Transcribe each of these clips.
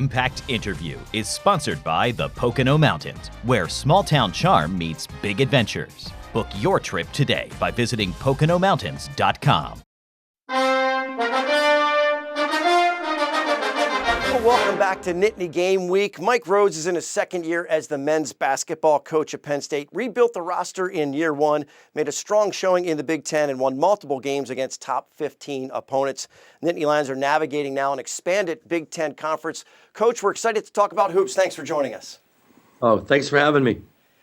Impact Interview is sponsored by the Pocono Mountains, where small-town charm meets big adventures. Book your trip today by visiting PoconoMountains.com. Welcome back to Nittany Game Week. Mike Rhoades is in his second year as the men's basketball coach at Penn State. Rebuilt the roster in year one, made a strong showing in the Big Ten, and won multiple games against top 15 opponents. Nittany Lions are navigating now an expanded Big Ten conference. Coach, we're excited to talk about hoops. Thanks for joining us. Oh, thanks for having me.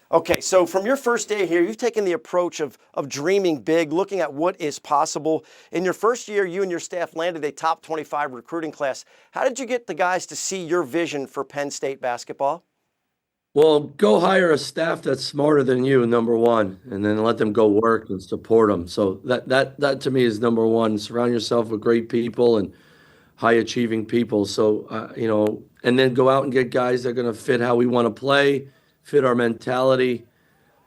Okay, so from your first day here, you've taken the approach of dreaming big, looking at what is possible. In your first year, you and your staff landed a top 25 recruiting class. How did you get the guys to see your vision for Penn State basketball? Well, go hire a staff that's smarter than you, number one, and then let them go work and support them. So that to me is number one. Surround yourself with great people and high-achieving people. So, and then go out and get guys that are going to fit how we want to play, fit our mentality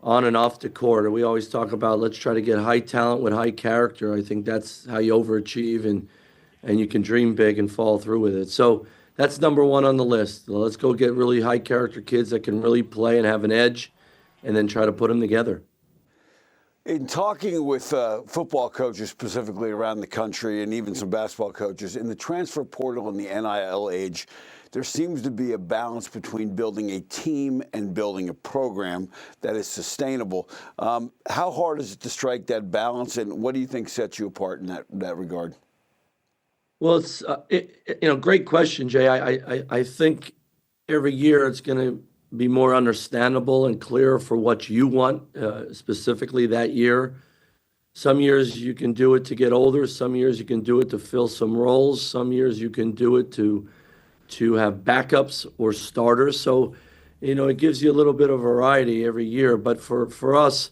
on and off the court. We always talk about let's try to get high talent with high character. I think that's how you overachieve and you can dream big and follow through with it. So that's number one on the list. Let's go get really high character kids that can really play and have an edge and then try to put them together. In talking with football coaches specifically around the country and even some basketball coaches, in the transfer portal and the NIL age, there seems to be a balance between building a team and building a program that is sustainable. How hard is it to strike that balance, and what do you think sets you apart in that regard? Well, it's great question, Jay. I think every year it's going to be more understandable and clearer for what you want specifically that year. Some years you can do it to get older. Some years you can do it to fill some roles. Some years you can do it to have backups or starters. So, it gives you a little bit of variety every year. But for us,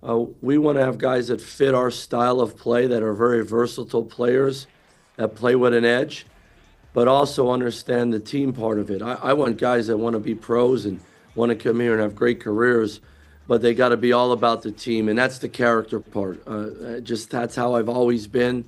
we want to have guys that fit our style of play, that are very versatile players, that play with an edge, but also understand the team part of it. I want guys that want to be pros and want to come here and have great careers, but they got to be all about the team, and that's the character part. That's how I've always been.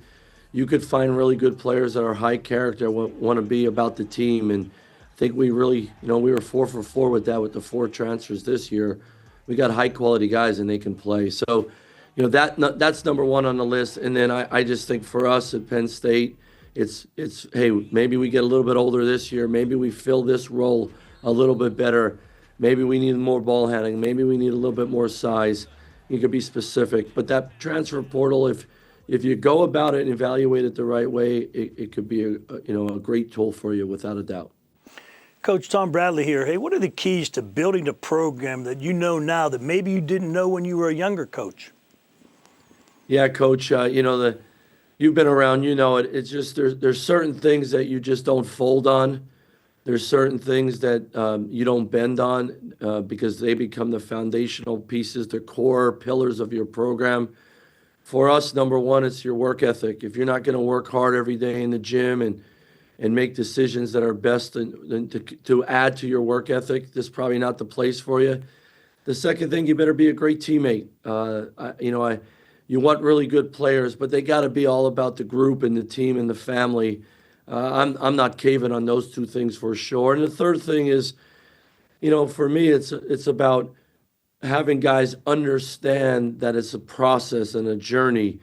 You could find really good players that are high character, want to be about the team, and I think we really, we were 4 for 4 with that with the 4 transfers this year. We got high quality guys and they can play. So, that's number one on the list. And then I just think for us at Penn State, it's hey, maybe we get a little bit older this year. Maybe we fill this role a little bit better. Maybe we need more ball handling. Maybe we need a little bit more size. You could be specific. But that transfer portal, if you go about it and evaluate it the right way, it could be a great tool for you without a doubt. Coach Tom Bradley here. Hey, what are the keys to building a program that you know now that maybe you didn't know when you were a younger coach? Yeah, Coach, you've been around, it. It's just there's certain things that you just don't fold on. There's certain things that you don't bend on because they become the foundational pieces, the core pillars of your program. For us, number one, it's your work ethic. If you're not going to work hard every day in the gym and make decisions that are best to add to your work ethic, this is probably not the place for you. The second thing, you better be a great teammate. You want really good players, but they got to be all about the group and the team and the family. I'm not caving on those two things for sure. And the third thing is, for me, it's about having guys understand that it's a process and a journey.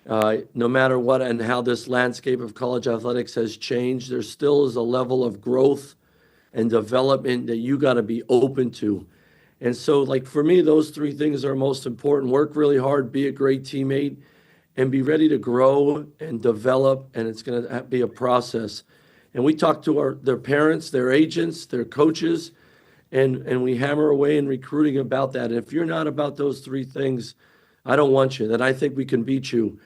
No matter what and how this landscape of college athletics has changed, there still is a level of growth and development that you got to be open to. And so, for me, those three things are most important. Work really hard, be a great teammate, and be ready to grow and develop, and it's going to be a process. And we talk to their parents, their agents, their coaches, and we hammer away in recruiting about that. And if you're not about those three things, I don't want you. Then I think we can beat you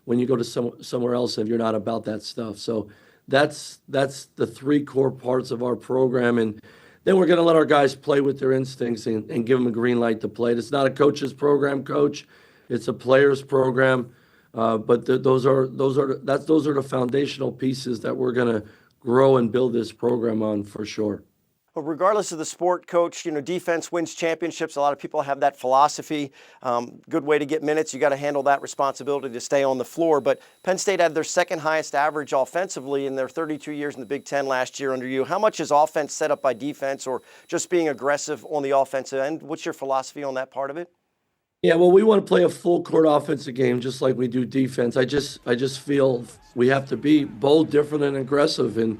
when you go to somewhere else if you're not about that stuff. So that's the three core parts of our program. And then we're going to let our guys play with their instincts and give them a green light to play. It's not a coach's program, Coach. It's a player's program. But those are the foundational pieces that we're going to grow and build this program on for sure. Well, regardless of the sport, Coach, defense wins championships. A lot of people have that philosophy. Good way to get minutes. You got to handle that responsibility to stay on the floor. But Penn State had their second highest average offensively in their 32 years in the Big Ten last year under you. How much is offense set up by defense or just being aggressive on the offensive end? What's your philosophy on that part of it? Yeah, well, we want to play a full court offensive game just like we do defense. I just feel we have to be bold, different, and aggressive. And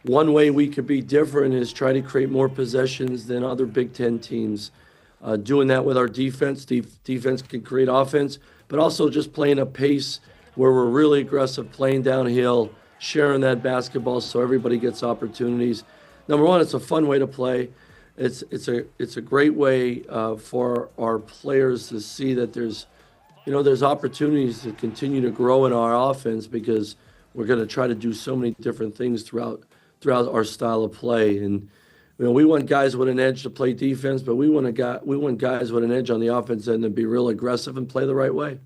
one way we could be different is try to create more possessions than other Big Ten teams. Doing that with our defense. Defense can create offense, but also just playing a pace where we're really aggressive, playing downhill, sharing that basketball so everybody gets opportunities. Number one, it's a fun way to play. It's a great way for our players to see that there's opportunities to continue to grow in our offense because we're going to try to do so many different things throughout our style of play. And we want guys with an edge to play defense, but we want guys with an edge on the offense end to be real aggressive and play the right way.